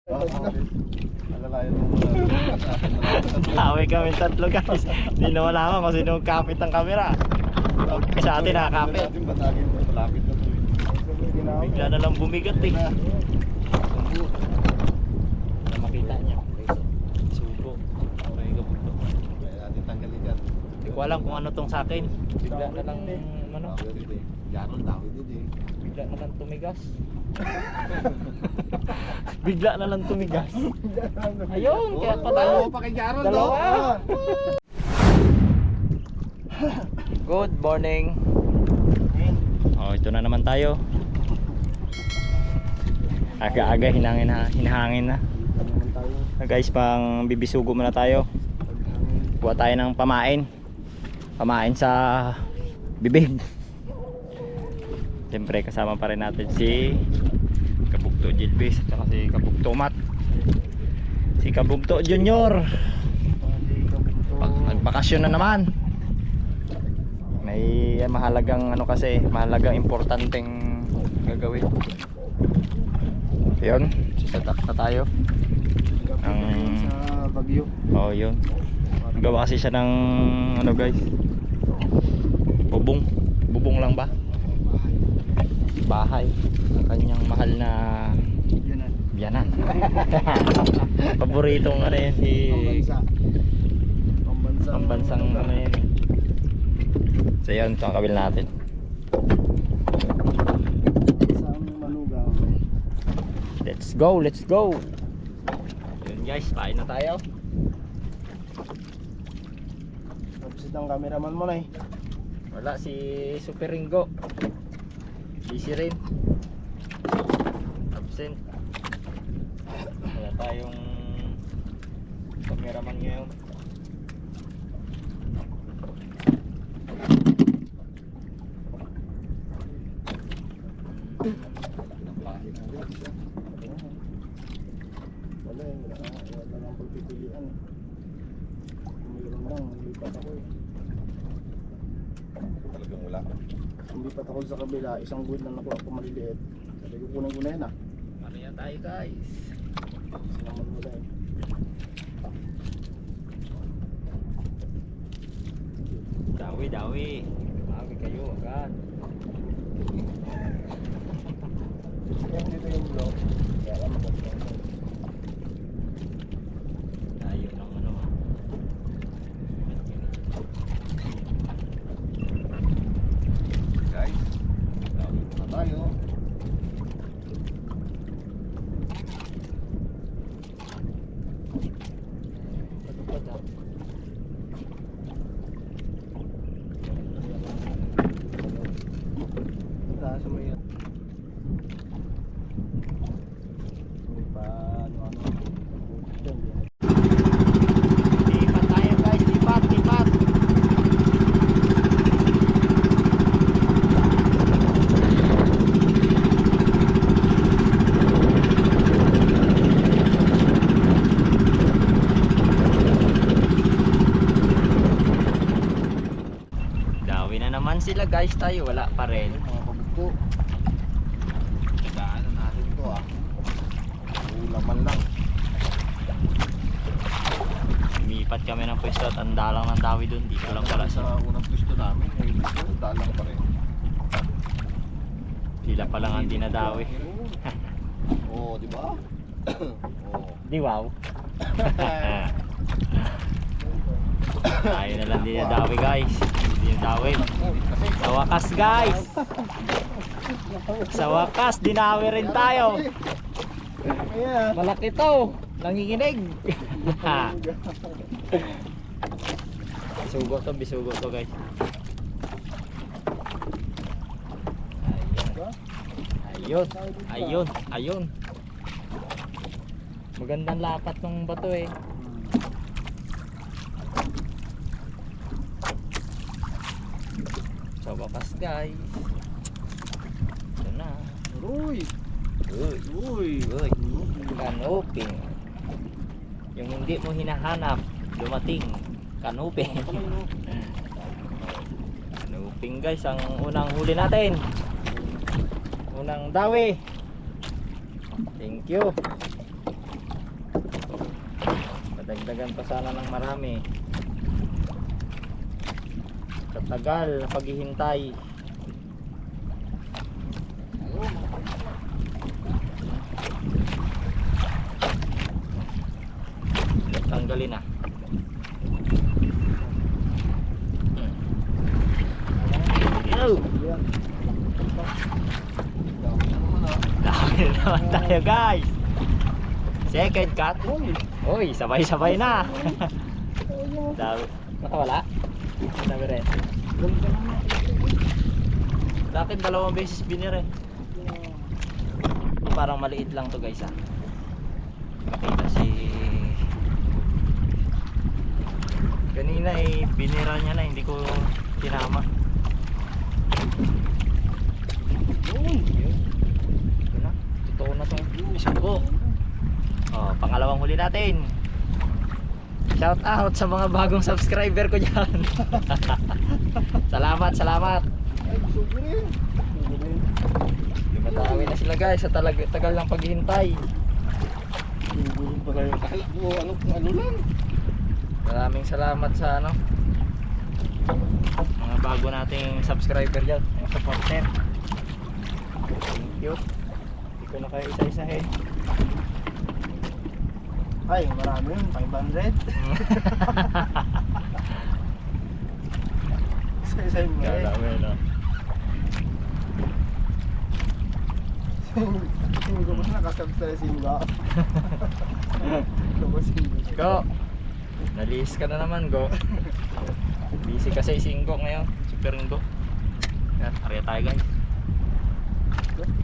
Tawi kami tatlo guys. Hindi na malaman kung sino kapit ang camera. Sa atin nakakapit. Bigla na lang bumigat eh. Na makita niya. Sugo. May kabugto. Hindi ko alam kung ano tong sa akin. Bigla na lang ano. Bigla na lang tumigas. Bigla na lang tumigas. Ayun, kaya patalo pa kay Jaron. Dalawa. Good morning. Oh, ito na naman tayo. Aga-aga hinahangin na. Guys, pang bibisugo muna tayo. Kuha tayo ng pamain. Pamain sa bibig. Siyempre kasama pa rin natin si Kabugto Gilbis at si Kabugto Mat. Si Kabugto Junior. Nagbakasyon na naman. May mahalagang ano kasi, mahalagang importanteng gagawin. Ayun, sisatak na tayo. Ang sa Bagyo. oh, yun. Gawa kasi siya ng ano guys. Bubong lang ba? Bahay ng kanyang mahal na biyanan. Paboritong ano yan si pambansang ano yan. So yun, ito ang kabil natin. Let's go, let's go. Yun guys, pain na tayo. Absent ang cameraman mo na eh. Wala si Super Ringo. Busy rin. Absent. Wala tayong cameraman ngayon. Wala nang pagpipilian. Mayroon lang, lipat ako eh. Talagang wala. Lipat ako sa kabila, isang good lang nakuha ko maliliit. Sabi ko kunin ko na yan ah. Ano yan tayo guys? Sinaman mo lang. Dawi kayo agad. Yan dito yung vlog. Kaya alam mo ba? Tayo ng ano. Guys, dawi na tayo. Taas mo yan. Lipat tayo guys, lipat. Dawi na naman sila guys, tayo wala pa rin. Mga kabugto. Tagaan na natin to ah. Ulaman lang. Lumipat kami ng pwesto at andalang ng dawi dun. Dito lang pala Sa sa unang gusto namin, ngayon dito, dalang pa rin. sila pa lang ang dinadawi. Oo, di ba? Oo. Di wow. Tayo na lang dinadawi guys. Dinadawi. Sa wakas guys. Sa wakas dinawi rin tayo. Ayan. Malaki to. Nanginginig. Bisugo to guys. Ayun. Magandang lapat ng bato eh. Sa wakas guys. Ito na. Uy! Uy. Kanuping. Yung hindi mo hinahanap, dumating. Kanuping. Kanuping guys, ang unang huli natin. Unang dawi. Thank you. Dagdagan pa sana ng marami. Katagal na paghihintay. Tanggalin na. Yo! Yan. Dami naman tayo guys. Second cut. Uy, sabay-sabay na. Dami. Nakawala? Dami rin. Sa akin dalawang beses binire. Parang maliit lang to guys ah. Makita si kanina eh binira niya na, hindi ko tinama. Ito na, totoo na to. Isunggo. Oh, pangalawang huli natin. Shout out sa mga bagong subscriber ko dyan. Salamat, salamat. Ay, sugo rin. Dumadawi na sila guys sa tagal ng paghihintay. Sugo rin pala yun. Akala ko ano lang. Maraming salamat sa mga bago nating subscriber dyan, mga supporter. Thank you. Hindi ko na kayo isa-isahin. Ay, marami yun. 500. Isa-isa mo eh. Kala mo yun, no? Singgo mo nakasubscribe singgo. Kapag singgo. Go! Nalis ka na naman, go. Busy kasi singgo ngayon. Super go. Yan, ariya tayo guys.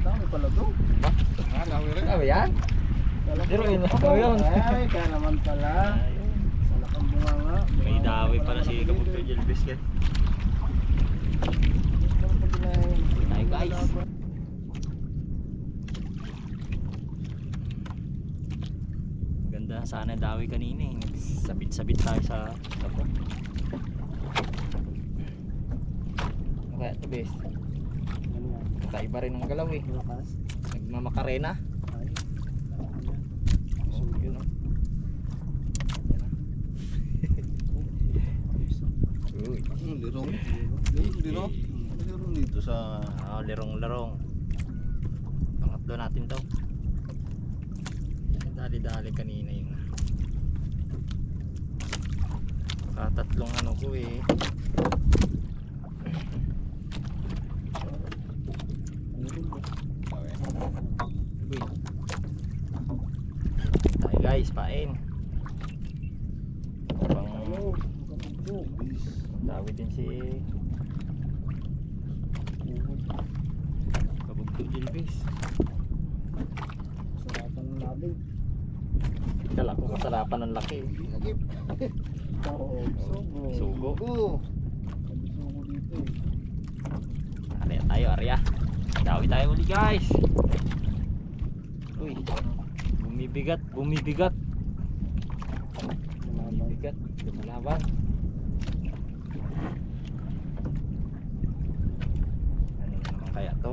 Dami pala go. Ba? Ah, dami rin. Ano ba yan? Diruin mo ako yun. Ay, kaya naman pala. Sa lakang bunga nga. May dawi pala si Kabugto Jelbis yan. Tayo guys. Ganda sana dawi kanina eh. Sabit-sabit tayo sa tapo. Ano kaya ito bes? Kaiba rin ang galaw eh. Lakas. Nagmamakarena. Ay. So yun o. Uy. Lirong. Lirong. Lirong dito sa... Lirong-lirong. Pangatlo natin to. Dali-dali kanina yun. Tatlong ano ko eh. Uy. Tayo guys, pain. Dawi din si Kabugto Jelbis. Sarapan ng labing. Kala ko kasarapan ng laki. Agip. Oo, sugo. Sugo. Sabi sugo dito eh. Arya tayo, arya. Dawi tayo uli guys. Uy. Bumibigat, bumibigat. Bumibigat, lumalaban. Ano naman kaya to?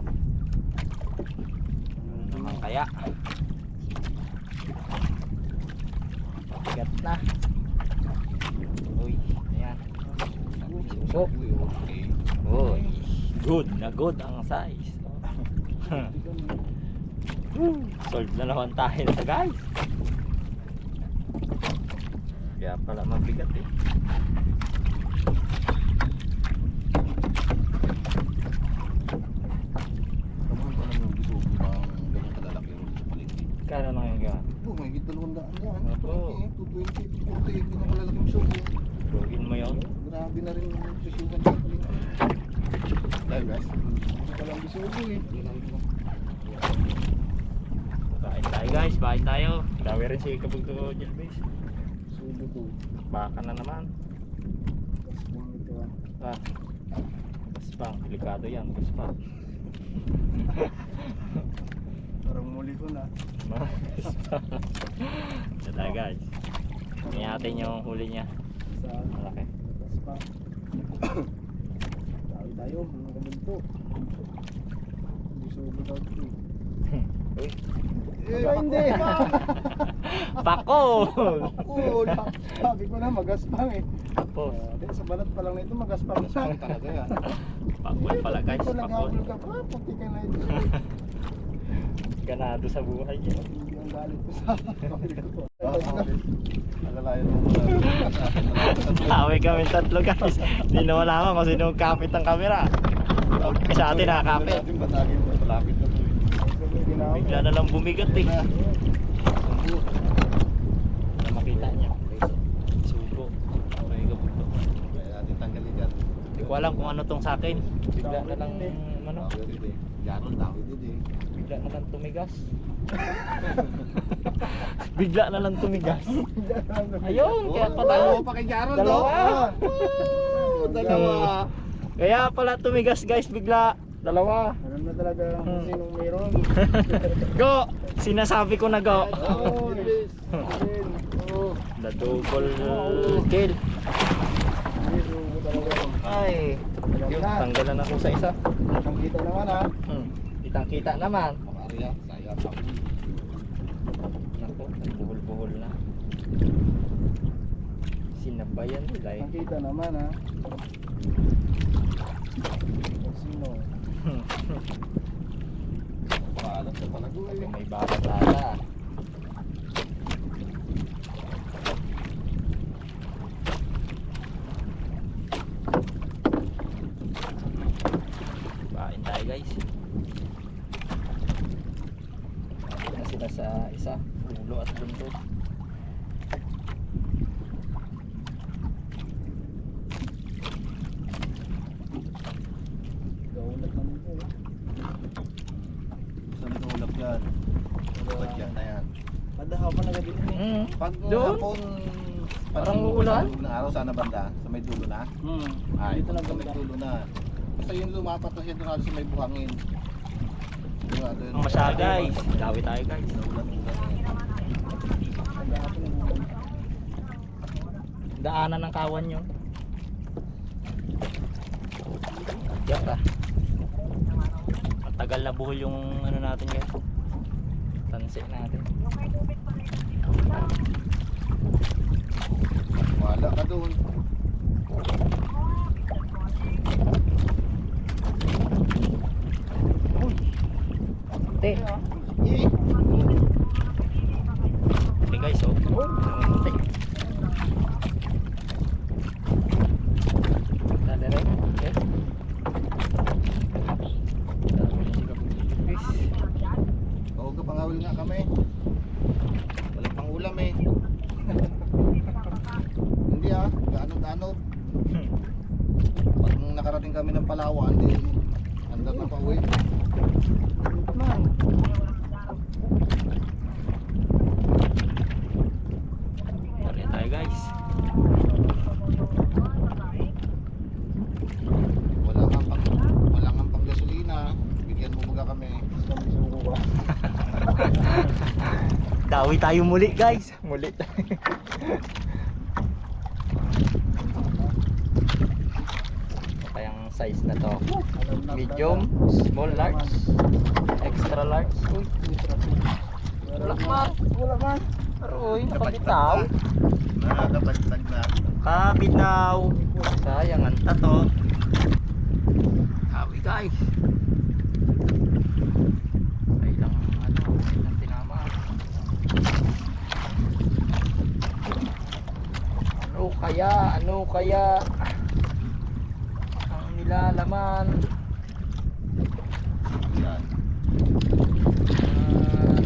Ano naman kaya? Bigat na. Uy, ayan. Susok. Uy, okay. Uy, good na good ang size. Solve na naman tayo na guys. Kaya pala mabigat eh. Kamuhan ko naman yung bisugo ng ganyan kalalaki rin sa paligid. Kano na yung gano'n? Oh, may higit 200 yan. Opo. 220, 240, hindi na malalaking bisugo. Gawin mo yun. Grabe na rin yung bisugan sa paligid. Dahil guys, gusto ko lang bisugo eh. Bahin tayo guys, bahin tayo. Dawi rin si Kabugto Jelbis. Sugo to. Baka na naman. Tapos mga ito ah. Gaspang, delikado yan, gaspang. Parang muli ko na. Ito tayo guys. Tingnan natin yung huli niya. Sa Malaki. taas pa. Tayo, mga kabunto. Sugo daw ito eh. Uy. Ay, hindi! Pakol! Oo, sabi ko na magaspang eh. Tapos, Sa balat pa lang na ito, magaspang na. Talaga yan. pakol pala guys, Ito pakol. nag-habol ka pa, puti ka na ito. Ganado sa buhay yun. Yung galit ko sa Alalayan mo muna. Tawi kami tatlo guys. Hindi na malaman kung sino kapit ng camera. Sa atin nakakapit. Natin batagin mo. Malapit na to eh. Bigla na lang bumigat eh. Na makita niya. Sugo. May gabuto. Kaya natin tanggalin yan. Hindi ko alam kung ano tong sa akin. Bigla na lang ano. Janol dami din eh. Bigla na lang tumigas. Bigla na lang tumigas. Ayun, kaya pala. Dalawa pa kay Janol. Dalawa. Dalawa. Kaya pala tumigas guys, bigla. Dalawa. Alam na talaga kung sinong mayroon. Go! Sinasabi ko na go. Oo, bilis. Oo. The double kill. Ay, tanggalan ako sa isa. Ang kita naman ha. Kitang kita naman. Maria, saya pa. Nako, buhol-buhol na. Sinabayan nila eh. Ang kita naman ha. O sino? Paalam sa palagoy. May balat ata. Kain tayo guys. Na sila sa isa, ulo at bundok. Gaulat naman ito eh. Saan ito ulap yan? Ulap yan na yan. Madahaw pa nagabilin eh. Pag Doon? hapon, Parang uulan? Sa dulo ng araw, sana banda? Sa may dulo na? Ay, Dito na sa may banda. dulo na. Basta yung lumapat na siya doon sa may buhangin. Diba, doon. Ang masya guys. Dawi tayo guys. Ulan-ulan. Maghapon na naman. Daanan ng kawan nyo. Yak ah. Matagal na buhol yung ano natin guys. Tansi natin. Wala ka doon. Te. Eh, Te guys oh. Te. Dali rin. Okay. huwag ka pangawil nga kami. Walang pangulam eh. Hindi ah, gaanod-anod. Pag nung nakarating kami ng Palawan, andar na pa uwi. Man. Dali tayo guys. Wala nga pang gasolina. Bigyan mo mga kami. Isang bisuko ba? Dawi tayo muli guys. Muli tayo. Kayang size na to. Alam na Medium, small, large, extra large. Uy, wala man. Wala man. Uy, nakabitaw. Nakakapagtag na. Kabitaw. Sayang ang tato. Dawi guys. Ay lang tinama. Ano kaya ang nilalaman? Yan.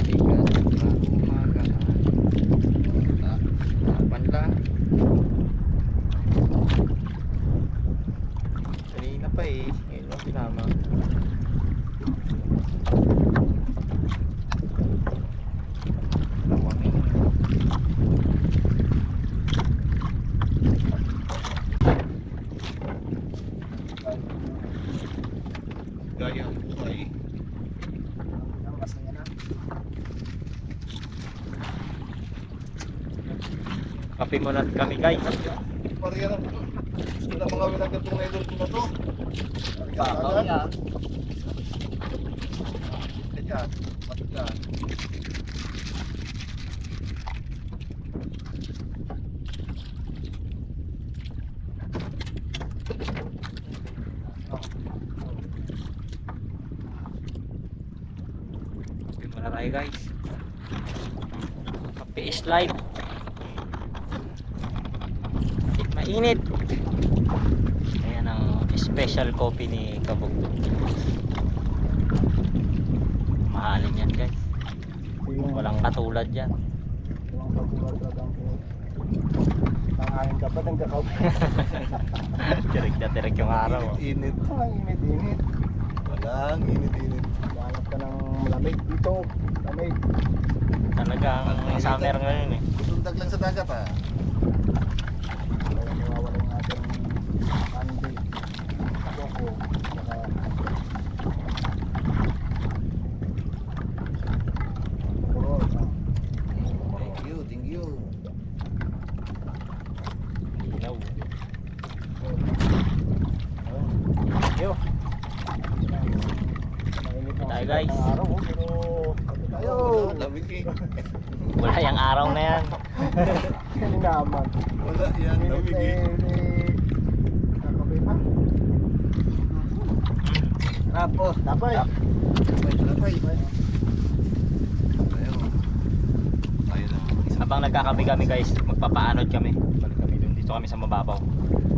Bigat na umaga. Laban lang. Kanina pa eh. Ngayon lang tinama. Lawangin. Gaya. Ay. Masaya na. Kape muna kami guys. Pariya na. Gusto na mga winagantong na idol ko na to. Bakaw yan. Ganyan. Matyan. guys. Kape is life. Kahit mainit. Ayan ang special coffee ni Kabog. Mahalin yan guys. Walang katulad yan. Yung pagkulang talagang tangahin ka pa ng kakao. Tirik na tirik yung araw. Oh. Init. Ang init-init. Walang init-init. Hanap ka ng malamig dito. Lamig. Talagang summer ngayon eh. Tundag lang sa dagat ah. Kaya nawawala yung ating Andy. Boko. Saka Kurol. Thank you, thank you. Ilaw. Yo. Mainit ang Tayo, sikat guys. ng araw, oh, pero tayo. Lamig eh. Wala yung araw na yan. Yan naman. Wala yan, lamig eh. Kakape pa. Tapos, tapos. Lapay. Ayaw. Tayo lang. Habang nagkakape kami guys, magpapaanod kami. Balik kami dun. Dito kami sa mababaw.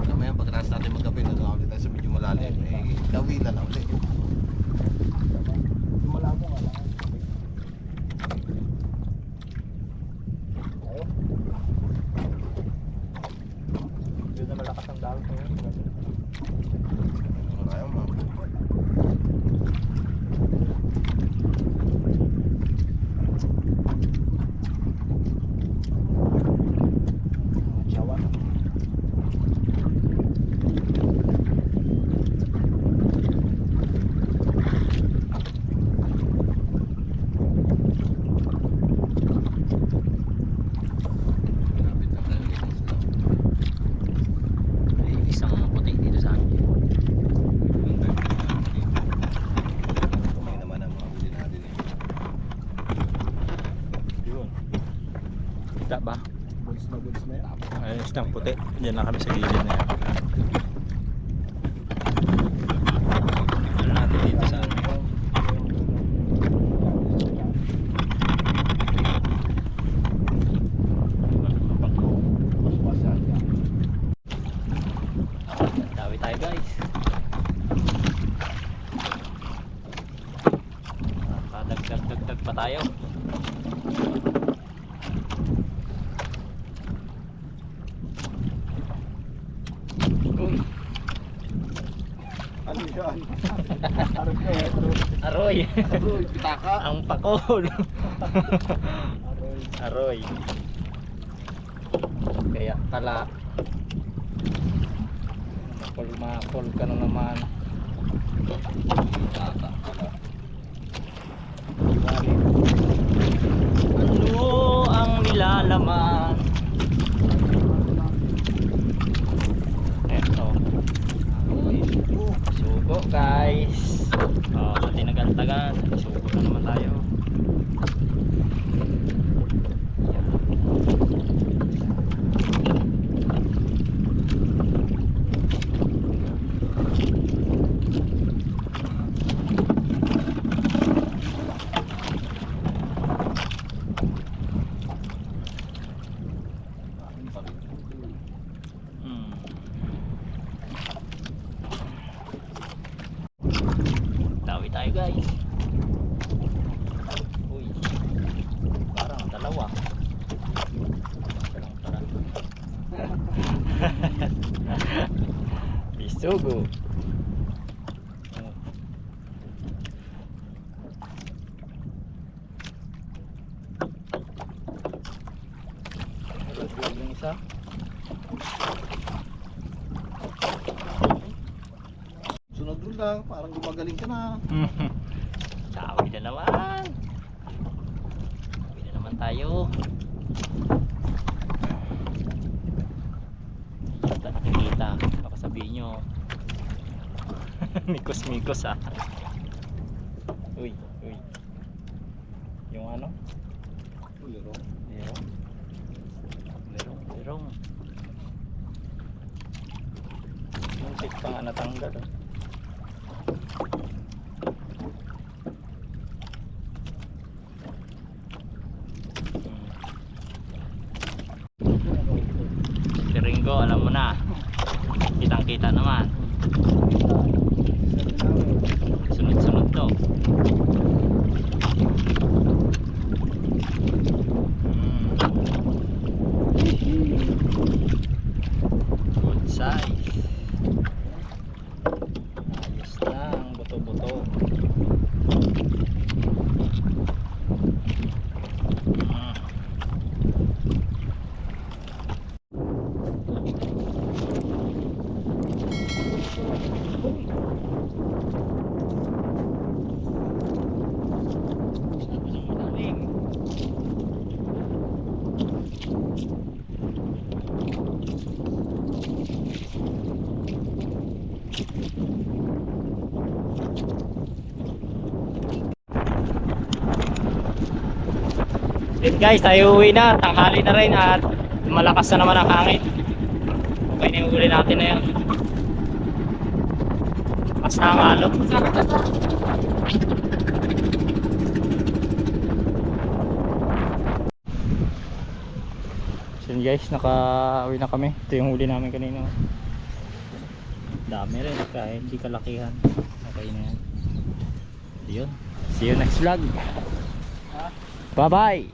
Mamaya pagkatapos natin magkape, nagkakape tayo sa medyo malalim. Eh, kawilan na ulit. Malabo nga lang. Tayo. Yun na malakas ang dahon ngayon. Ayaw mo. Jawa. Malapit na tayo dito. May isang puti dito sa amin. Kumain naman ang mga huli natin eh. Yun. Kita ba? Goods na yan. Ayun, isang puti. Diyan na kami sa gilid na yan. Ano natin dito sa amin? Dawi tayo guys. Padagdag pa tayo. Uy, Ano yan? Arap ko eh. aroy. Aroy, pitaka. Ang pakol. Aroy. Aroy. Kaya pala makol ka na naman. Pitaka pala. Ano ang nilalaman? Eto. Sugo guys. Oh, sa tinagantagan. Sugo na naman tayo. Hmm. Dawi tayo guys. Uy. Parang dalawa. Parang. Bisugo. Yung isa. Sunod dun lang, parang gumagaling ka na. Dawi na naman. Dawi na naman tayo. Kita. Baka sabihin nyo. Mikos-mikos ah. Uy, uy. Yung ano? Ulero. Lerong. Lerong. Yung tik pa nga natanggal oh. Linggo, alam mo na. Kitang kita naman. Sunod-sunod to. Good size. Ayos lang, buto-buto. Yun guys, tayo uwi na. Tanghali na rin at malakas na naman ang hangin. Okay na yung huli natin na yun. Mas nangalok. So yun guys, naka-uwi na kami. Ito yung huli namin kanina. Dami rin, kaya hindi kalakihan. Okay na yan. Yun. See you next vlog. Bye bye.